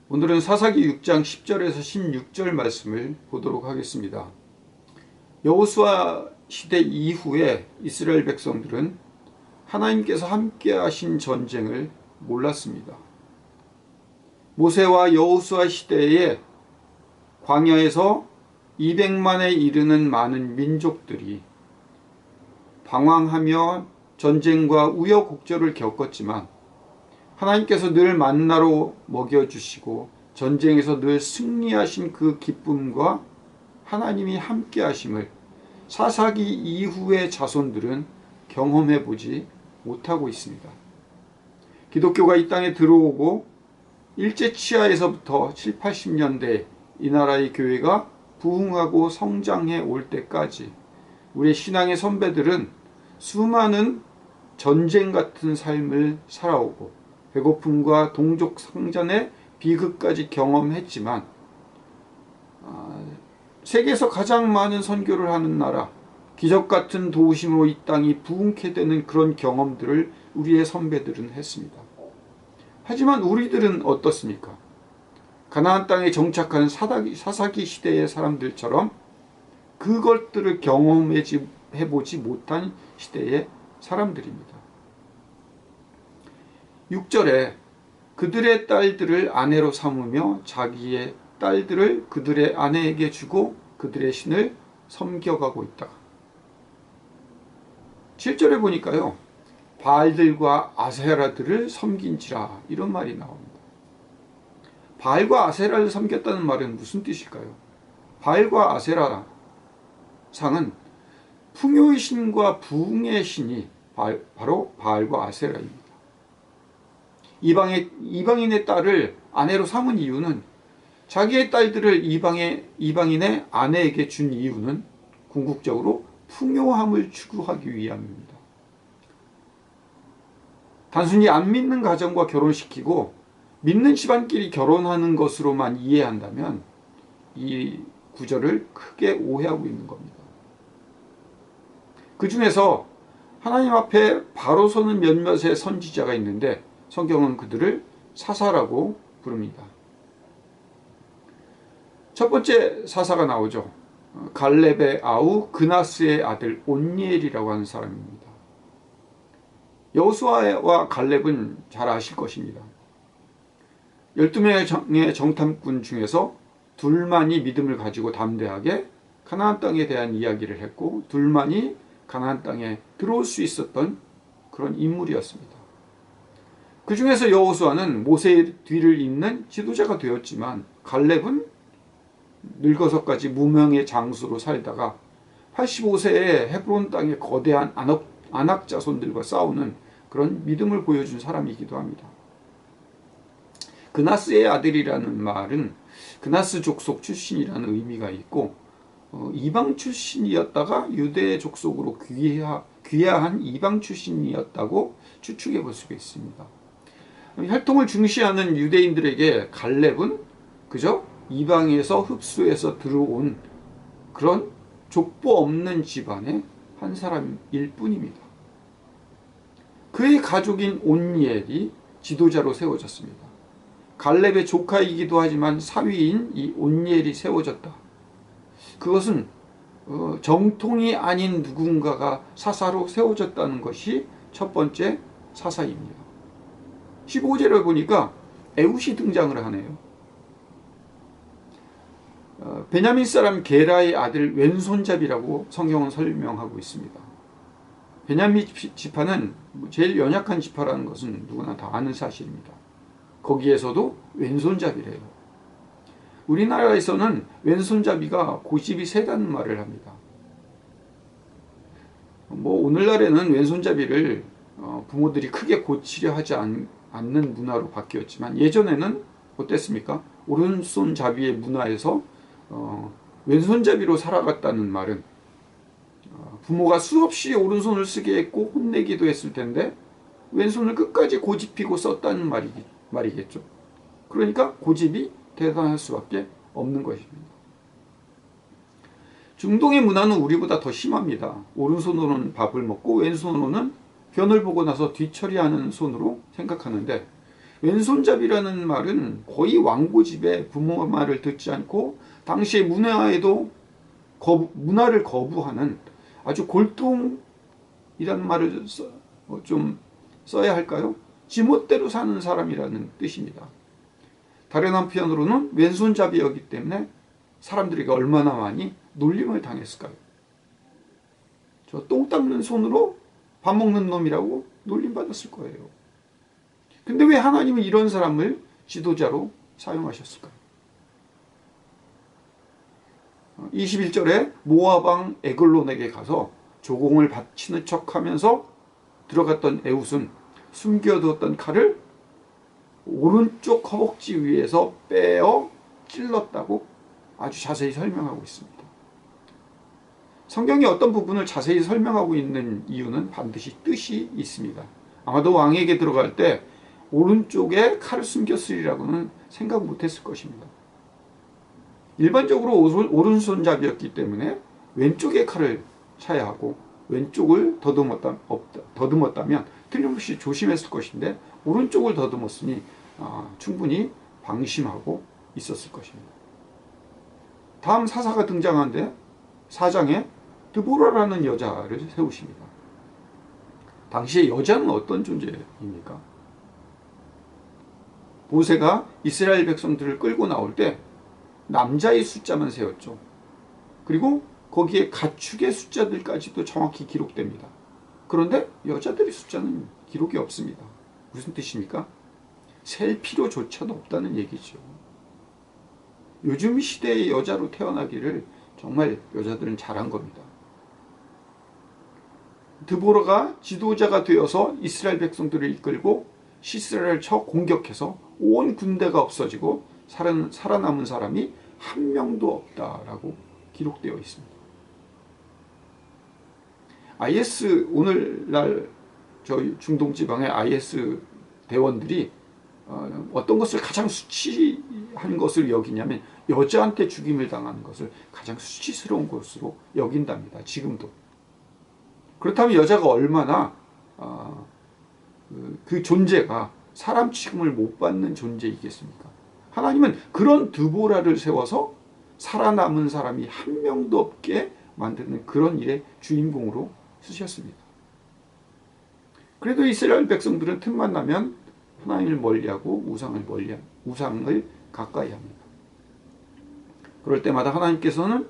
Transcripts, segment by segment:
오늘은 사사기 6장 10절에서 16절 말씀을 보도록 하겠습니다. 여호수아 시대 이후에 이스라엘 백성들은 하나님께서 함께 하신 전쟁을 몰랐습니다. 모세와 여호수아 시대에 광야에서 200만에 이르는 많은 민족들이 방황하며 전쟁과 우여곡절을 겪었지만 하나님께서 늘 만나로 먹여주시고 전쟁에서 늘 승리하신 그 기쁨과 하나님이 함께 하심을 사사기 이후의 자손들은 경험해 보지 못하고 있습니다. 기독교가 이 땅에 들어오고 일제 치하에서부터 7, 80년대 이 나라의 교회가 부흥하고 성장해 올 때까지 우리의 신앙의 선배들은 수많은 전쟁 같은 삶을 살아오고 배고픔과 동족 상전의 비극까지 경험했지만 세계에서 가장 많은 선교를 하는 나라, 기적 같은 도우심으로 이 땅이 부흥케 되는 그런 경험들을 우리의 선배들은 했습니다. 하지만 우리들은 어떻습니까? 가나안 땅에 정착한 사사기 시대의 사람들처럼 그것들을 경험해보지 못한 시대의 사람들입니다. 6절에 그들의 딸들을 아내로 삼으며 자기의 딸들을 그들의 아내에게 주고 그들의 신을 섬겨가고 있다. 7절에 보니까요, 바알들과 아세라들을 섬긴지라 이런 말이 나옵니다. 바알과 아세라를 섬겼다는 말은 무슨 뜻일까요? 바알과 아세라 상은 풍요의 신과 부흥의 신이 바로 바알과 아세라입니다. 이방인의 딸을 아내로 삼은 이유는 자기의 딸들을 이방인의 아내에게 준 이유는 궁극적으로 풍요함을 추구하기 위함입니다. 단순히 안 믿는 가정과 결혼시키고 믿는 집안끼리 결혼하는 것으로만 이해한다면 이 구절을 크게 오해하고 있는 겁니다. 그 중에서 하나님 앞에 바로 서는 몇몇의 선지자가 있는데 성경은 그들을 사사라고 부릅니다. 첫 번째 사사가 나오죠. 갈렙의 아우 그나스의 아들 온니엘이라고 하는 사람입니다. 여호수아와 갈렙은 잘 아실 것입니다. 12명의 정탐꾼 중에서 둘만이 믿음을 가지고 담대하게 가나안 땅에 대한 이야기를 했고 둘만이 가나안 땅에 들어올 수 있었던 그런 인물이었습니다. 그 중에서 여호수아는 모세의 뒤를 잇는 지도자가 되었지만 갈렙은 늙어서까지 무명의 장수로 살다가 85세에 헤브론 땅의 거대한 아낙 자손들과 싸우는 그런 믿음을 보여준 사람이기도 합니다. 그나스의 아들이라는 말은 그나스 족속 출신이라는 의미가 있고 이방 출신이었다가 유대 족속으로 귀화한 이방 출신이었다고 추측해 볼 수가 있습니다. 혈통을 중시하는 유대인들에게 갈렙은 그저 이방에서 흡수해서 들어온 그런 족보 없는 집안의 한 사람일 뿐입니다. 그의 가족인 온니엘이 지도자로 세워졌습니다. 갈렙의 조카이기도 하지만 사위인 이 온니엘이 세워졌다. 그것은 정통이 아닌 누군가가 사사로 세워졌다는 것이 첫 번째 사사입니다. 15절을 보니까 에훗이 등장을 하네요. 베냐민 사람 게라의 아들 왼손잡이라고 성경은 설명하고 있습니다. 베냐민 지파는 제일 연약한 지파라는 것은 누구나 다 아는 사실입니다. 거기에서도 왼손잡이래요. 우리나라에서는 왼손잡이가 고집이 세다는 말을 합니다. 오늘날에는 왼손잡이를 부모들이 크게 고치려 하지 않는 문화로 바뀌었지만 예전에는 어땠습니까? 오른손잡이의 문화에서 왼손잡이로 살아갔다는 말은 부모가 수없이 오른손을 쓰게 했고 혼내기도 했을 텐데 왼손을 끝까지 고집피고 썼다는 말이겠죠. 그러니까 고집이 대단할 수밖에 없는 것입니다. 중동의 문화는 우리보다 더 심합니다. 오른손으로는 밥을 먹고 왼손으로는 변을 보고 나서 뒤처리하는 손으로 생각하는데 왼손잡이라는 말은 거의 왕고집에 부모 말을 듣지 않고 당시의 문화에도 문화를 거부하는 아주 골통이라는 말을 좀 써야 할까요? 지멋대로 사는 사람이라는 뜻입니다. 다른 한편으로는 왼손잡이였기 때문에 사람들에게 얼마나 많이 놀림을 당했을까요? 저 똥 닦는 손으로 밥 먹는 놈이라고 놀림받았을 거예요. 근데 왜 하나님은 이런 사람을 지도자로 사용하셨을까요? 21절에 모압 왕 에글론에게 가서 조공을 바치는 척하면서 들어갔던 에훗은 숨겨두었던 칼을 오른쪽 허벅지 위에서 빼어 찔렀다고 아주 자세히 설명하고 있습니다. 성경이 어떤 부분을 자세히 설명하고 있는 이유는 반드시 뜻이 있습니다. 아마도 왕에게 들어갈 때 오른쪽에 칼을 숨겼으리라고는 생각 못했을 것입니다. 일반적으로 오른손잡이였기 때문에 왼쪽에 칼을 차야 하고 왼쪽을 더듬었다면 틀림없이 조심했을 것인데 오른쪽을 더듬었으니 충분히 방심하고 있었을 것입니다. 다음 사사가 등장하는데 4장에 드보라라는 여자를 세우십니다. 당시의 여자는 어떤 존재입니까? 모세가 이스라엘 백성들을 끌고 나올 때 남자의 숫자만 세웠죠. 그리고 거기에 가축의 숫자들까지도 정확히 기록됩니다. 그런데 여자들의 숫자는 기록이 없습니다. 무슨 뜻입니까? 셀 필요조차도 없다는 얘기죠. 요즘 시대의 여자로 태어나기를 정말 여자들은 잘한 겁니다. 드보라가 지도자가 되어서 이스라엘 백성들을 이끌고 시스라를 쳐 공격해서 온 군대가 없어지고 살아남은 사람이 한 명도 없다라고 기록되어 있습니다. IS 오늘날 저희 중동 지방의 IS 대원들이 어떤 것을 가장 수치한 것을 여기냐면 여자한테 죽임을 당하는 것을 가장 수치스러운 것으로 여긴답니다. 지금도. 그렇다면 여자가 얼마나 그 존재가 사람 취급을 못 받는 존재이겠습니까? 하나님은 그런 드보라를 세워서 살아남은 사람이 한 명도 없게 만드는 그런 일의 주인공으로 쓰셨습니다. 그래도 이스라엘 백성들은 틈만 나면 하나님을 멀리하고 우상을 가까이 합니다. 그럴 때마다 하나님께서는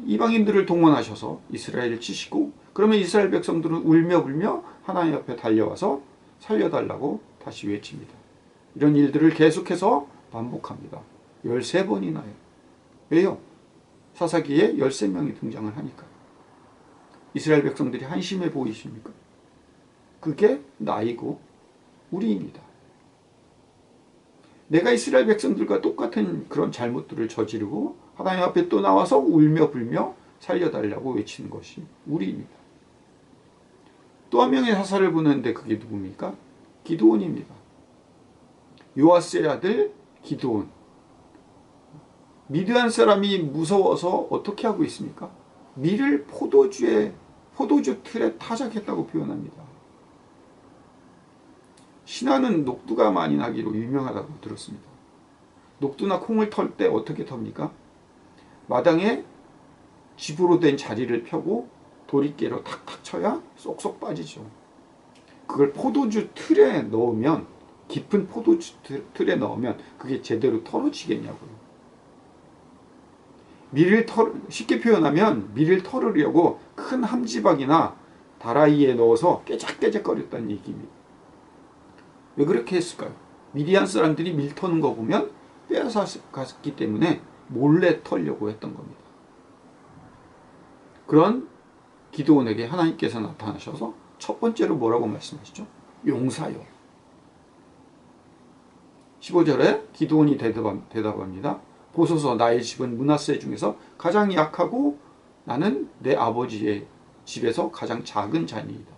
이방인들을 동원하셔서 이스라엘을 치시고 그러면 이스라엘 백성들은 울며 불며 하나님 앞에 달려와서 살려달라고 다시 외칩니다. 이런 일들을 계속해서 반복합니다. 13번이나요. 왜요? 사사기에 13명이 등장을 하니까. 이스라엘 백성들이 한심해 보이십니까? 그게 나이고 우리입니다. 내가 이스라엘 백성들과 똑같은 그런 잘못들을 저지르고 하나님 앞에 또 나와서 울며 불며 살려달라고 외치는 것이 우리입니다. 또 한 명의 사사를 보는데 그게 누굽니까? 기드온입니다. 요아스의 아들 기드온. 미드안 사람이 무서워서 어떻게 하고 있습니까? 밀을 포도주 틀에 타작했다고 표현합니다. 신하는 녹두가 많이 나기로 유명하다고 들었습니다. 녹두나 콩을 털 때 어떻게 텁니까? 마당에 집으로 된 자리를 펴고 도리깨로 탁탁 쳐야 쏙쏙 빠지죠. 그걸 포도주 틀에 넣으면, 깊은 포도주 틀에 넣으면 그게 제대로 털어지겠냐고요. 쉽게 표현하면 밀을 털으려고 큰 함지박이나 다라이에 넣어서 깨작깨작거렸다는 얘기입니다. 왜 그렇게 했을까요? 미디안 사람들이 밀 터는 거 보면 빼앗았기 때문에 몰래 털려고 했던 겁니다. 그런 기드온에게 하나님께서 나타나셔서 첫 번째로 뭐라고 말씀하시죠? 용사여. 15절에 기드온이 대답합니다. 보소서, 나의 집은 므낫세 중에서 가장 약하고 나는 내 아버지의 집에서 가장 작은 자니이다.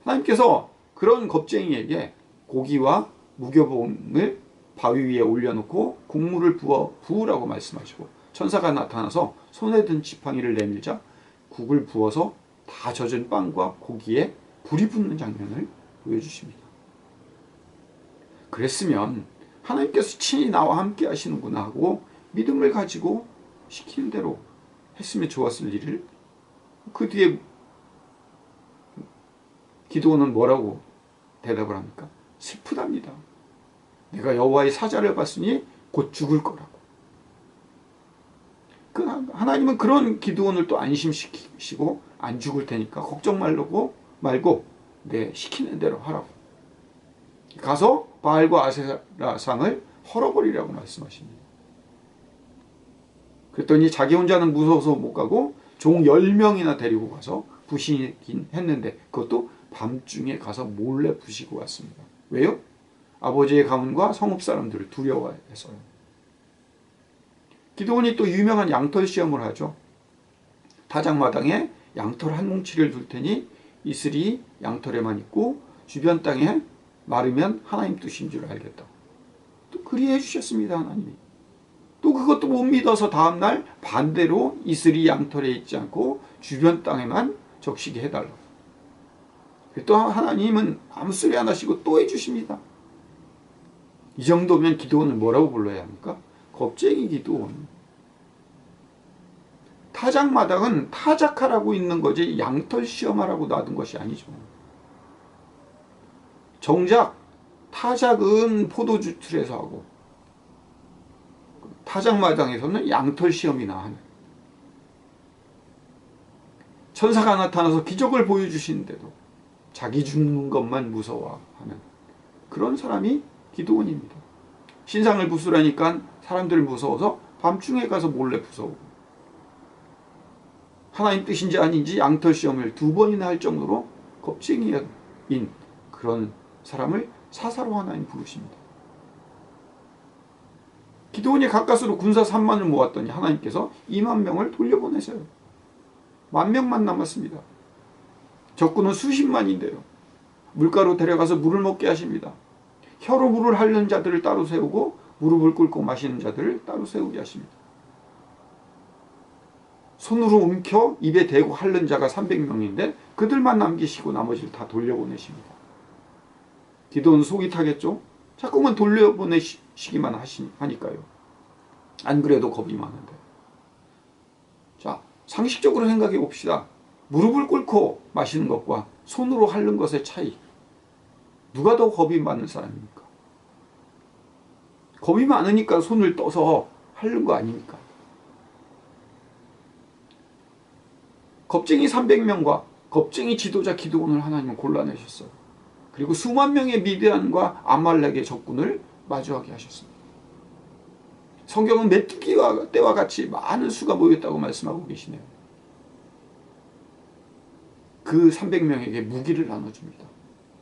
하나님께서 그런 겁쟁이에게 고기와 무교봉을 바위 위에 올려놓고 국물을 부으라고 말씀하시고 천사가 나타나서 손에 든 지팡이를 내밀자 국을 부어서 다 젖은 빵과 고기에 불이 붙는 장면을 보여주십니다. 그랬으면 하나님께서 친히 나와 함께 하시는구나 하고 믿음을 가지고 시키는 대로 했으면 좋았을 일을, 그 뒤에 기드온은 뭐라고 대답을 합니까? 슬프답니다. 내가 여호와의 사자를 봤으니 곧 죽을 거라고. 하나님은 그런 기드온을 또 안심시키시고 안 죽을 테니까 걱정 말고 내 시키는 대로 하라고. 가서 바알과 아세라상을 헐어버리라고 말씀하십니다. 그랬더니 자기 혼자는 무서워서 못 가고 종 10명이나 데리고 가서 부시긴 했는데 그것도 밤중에 가서 몰래 부시고 왔습니다. 왜요? 아버지의 가문과 성읍 사람들을 두려워해서요. 기드온이 또 유명한 양털 시험을 하죠. 타작마당에 양털 한 뭉치를 둘 테니 이슬이 양털에만 있고 주변 땅에 마르면 하나님 뜻인 줄 알겠다. 또 그리해 주셨습니다. 하나님이. 또 그것도 못 믿어서 다음날 반대로 이슬이 양털에 있지 않고 주변 땅에만 적시게 해달라고. 또 하나님은 아무 소리 안 하시고 또 해주십니다. 이 정도면 기드온을 뭐라고 불러야 합니까? 겁쟁이 기드온. 타작마당은 타작하라고 있는 거지 양털 시험하라고 놔둔 것이 아니죠. 정작 타작은 포도주 틀에서 하고 타작마당에서는 양털 시험이나 하는, 천사가 나타나서 기적을 보여주시는데도 자기 죽는 것만 무서워하는 그런 사람이 기드온입니다. 신상을 부수라니까 사람들 무서워서 밤중에 가서 몰래 부숴오고, 하나님 뜻인지 아닌지 양털 시험을 2번이나 할 정도로 겁쟁이인 그런 사람을 사사로 하나님 부르십니다. 기드온이 가까스로 군사 3만을 모았더니 하나님께서 2만 명을 돌려보내세요. 10,000만 남았습니다. 적군은 수십만인데요. 물가로 데려가서 물을 먹게 하십니다. 혀로 물을 핥는 자들을 따로 세우고 무릎을 꿇고 마시는 자들을 따로 세우게 하십니다. 손으로 움켜 입에 대고 핥는 자가 300명인데 그들만 남기시고 나머지를 다 돌려보내십니다. 기드온 속이 타겠죠? 자꾸만 돌려보내시기만 하니까요. 안 그래도 겁이 많은데. 자, 상식적으로 생각해 봅시다. 무릎을 꿇고 마시는 것과 손으로 핥는 것의 차이. 누가 더 겁이 많은 사람입니까? 겁이 많으니까 손을 떠서 핥는 거 아닙니까? 겁쟁이 300명과 겁쟁이 지도자 기드온을 하나님은 골라내셨어요. 그리고 수만 명의 미디안과 아말렉의 적군을 마주하게 하셨습니다. 성경은 메뚜기 때와 같이 많은 수가 모였다고 말씀하고 계시네요. 그 300명에게 무기를 나눠줍니다.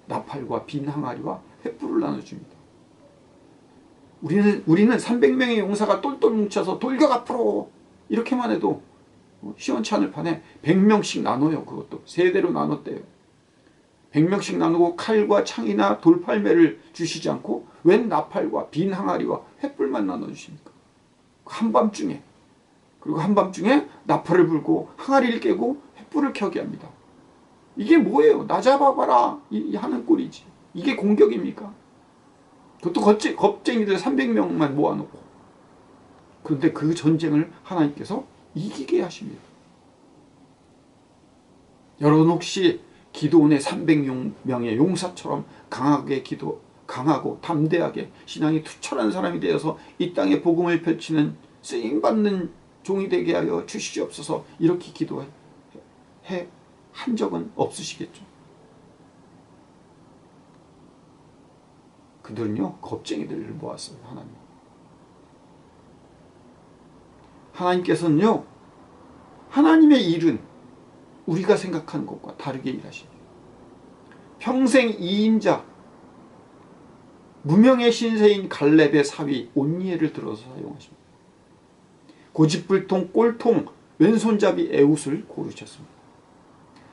나팔과 빈 항아리와 횃불을 나눠줍니다. 우리는 300명의 용사가 똘똘 뭉쳐서 돌격 앞으로 이렇게만 해도 시원치 않을 판에 100명씩 나눠요. 그것도 세대로 나눴대요. 100명씩 나누고 칼과 창이나 돌팔매를 주시지 않고 웬 나팔과 빈 항아리와 횃불만 나눠주십니까? 한밤중에. 그리고 한밤중에 나팔을 불고 항아리를 깨고 횃불을 켜게 합니다. 이게 뭐예요? 나 잡아봐라 하는 꼴이지. 이게 공격입니까? 그것도 겁쟁이들 300명만 모아놓고. 그런데 그 전쟁을 하나님께서 이기게 하십니다. 여러분 혹시 기드온의 300명의 용사처럼 강하고 담대하게 신앙이 투철한 사람이 되어서 이 땅에 복음을 펼치는 쓰임받는 종이 되게 하여 주시옵소서 이렇게 기도해 한 적은 없으시겠죠? 그들은요 겁쟁이들을 모았어요. 하나님께서는요 하나님의 일은 우리가 생각하는 것과 다르게 일하십니다. 평생 이인자 무명의 신세인 갈렙의 사위 온니엘을 들어서 사용하십니다. 고집불통 꼴통 왼손잡이 에웃을 고르셨습니다.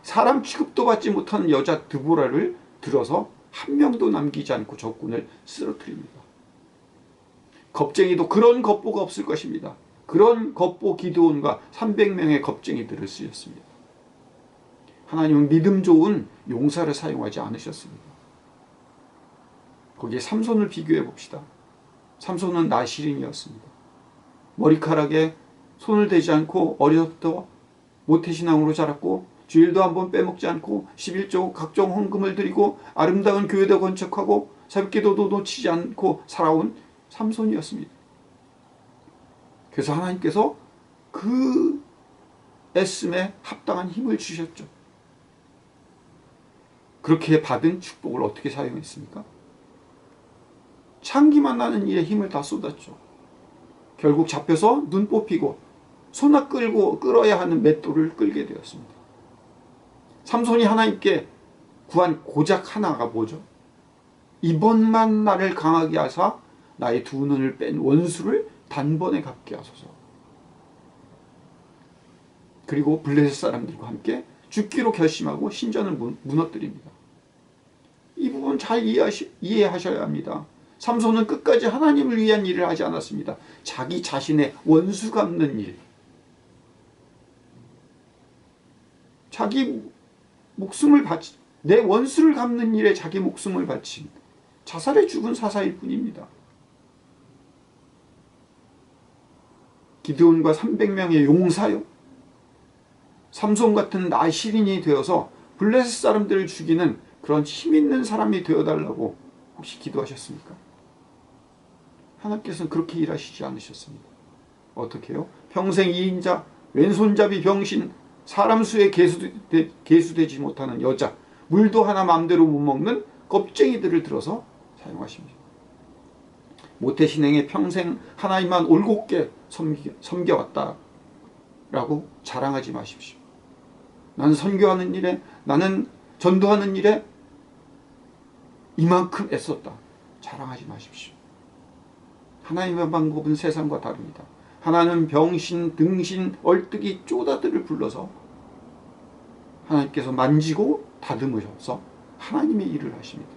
사람 취급도 받지 못하는 여자 드보라를 들어서 한 명도 남기지 않고 적군을 쓰러뜨립니다. 겁쟁이도 그런 겁보가 없을 것입니다. 그런 겁보 기드온과 300명의 겁쟁이들을 쓰셨습니다. 하나님은 믿음 좋은 용사를 사용하지 않으셨습니다. 거기에 삼손을 비교해 봅시다. 삼손은 나시린이었습니다. 머리카락에 손을 대지 않고 어려서부터 모태신앙으로 자랐고 주일도 한번 빼먹지 않고 11조 각종 헌금을 드리고 아름다운 교회도 건축하고 새벽기도도 놓치지 않고 살아온 삼손이었습니다. 그래서 하나님께서 그 애씀에 합당한 힘을 주셨죠. 그렇게 받은 축복을 어떻게 사용했습니까? 창기만 나는 일에 힘을 다 쏟았죠. 결국 잡혀서 눈 뽑히고 소나 끌어야 하는 맷돌을 끌게 되었습니다. 삼손이 하나님께 구한 고작 하나가 뭐죠? 이번만 나를 강하게 하사 나의 두 눈을 뺀 원수를 단번에 갚게 하소서. 그리고 블레셋 사람들과 함께 죽기로 결심하고 신전을 무너뜨립니다. 이 부분 잘 이해하셔야 합니다. 삼손은 끝까지 하나님을 위한 일을 하지 않았습니다. 자기 자신의 원수 갚는 일, 자기 목숨을 바친, 내 원수를 갚는 일에 자기 목숨을 바친 자살에 죽은 사사일 뿐입니다. 기드온과 300명의 용사요, 삼손 같은 나시린이 되어서 블레셋 사람들을 죽이는 그런 힘있는 사람이 되어달라고 혹시 기도하셨습니까? 하나님께서는 그렇게 일하시지 않으셨습니다. 어떻게 해요? 평생 이인자, 왼손잡이 병신, 사람 수에 계수되지 못하는 여자, 물도 하나 마음대로 못 먹는 겁쟁이들을 들어서 사용하십니다. 모태신앙에 평생 하나님만 올곧게 섬겨왔다라고 자랑하지 마십시오. 나는 선교하는 일에, 나는 전도하는 일에 이만큼 애썼다, 자랑하지 마십시오. 하나님의 방법은 세상과 다릅니다. 하나님은 병신, 등신, 얼뜨기, 쪼다들을 불러서 하나님께서 만지고 다듬으셔서 하나님의 일을 하십니다.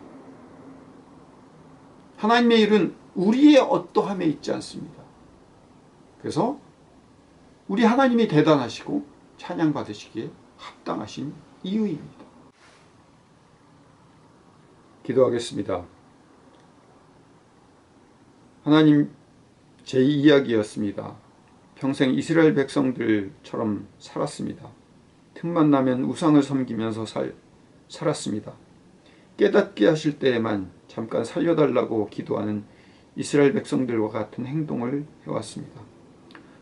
하나님의 일은 우리의 어떠함에 있지 않습니다. 그래서 우리 하나님이 대단하시고 찬양받으시기에 합당하신 이유입니다. 기도하겠습니다. 하나님, 제 이야기였습니다. 평생 이스라엘 백성들처럼 살았습니다. 틈만 나면 우상을 섬기면서 살았습니다. 깨닫게 하실 때에만 잠깐 살려달라고 기도하는 이스라엘 백성들과 같은 행동을 해왔습니다.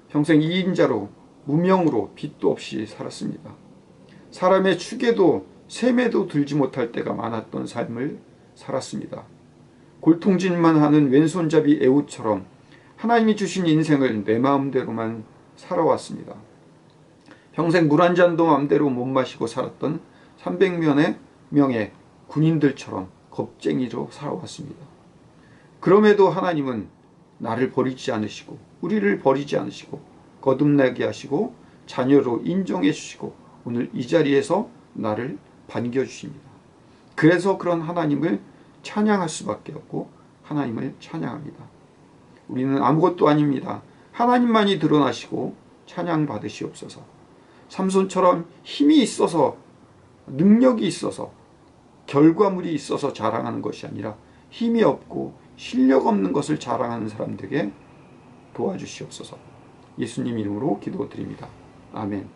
평생 이인자로 무명으로 빚도 없이 살았습니다. 사람의 축에도 셈에도 들지 못할 때가 많았던 삶을 살았습니다. 골통질만 하는 왼손잡이 에훗처럼 하나님이 주신 인생을 내 마음대로만 살아왔습니다. 평생 물 한 잔도 마음대로 못 마시고 살았던 300명의 군인들처럼 겁쟁이로 살아왔습니다. 그럼에도 하나님은 나를 버리지 않으시고 우리를 버리지 않으시고 거듭나게 하시고 자녀로 인정해 주시고 오늘 이 자리에서 나를 반겨주십니다. 그래서 그런 하나님을 찬양할 수밖에 없고 하나님을 찬양합니다. 우리는 아무것도 아닙니다. 하나님만이 드러나시고 찬양받으시옵소서. 삼손처럼 힘이 있어서, 능력이 있어서, 결과물이 있어서 자랑하는 것이 아니라 힘이 없고 실력 없는 것을 자랑하는 사람들에게 도와주시옵소서. 예수님 이름으로 기도드립니다. 아멘.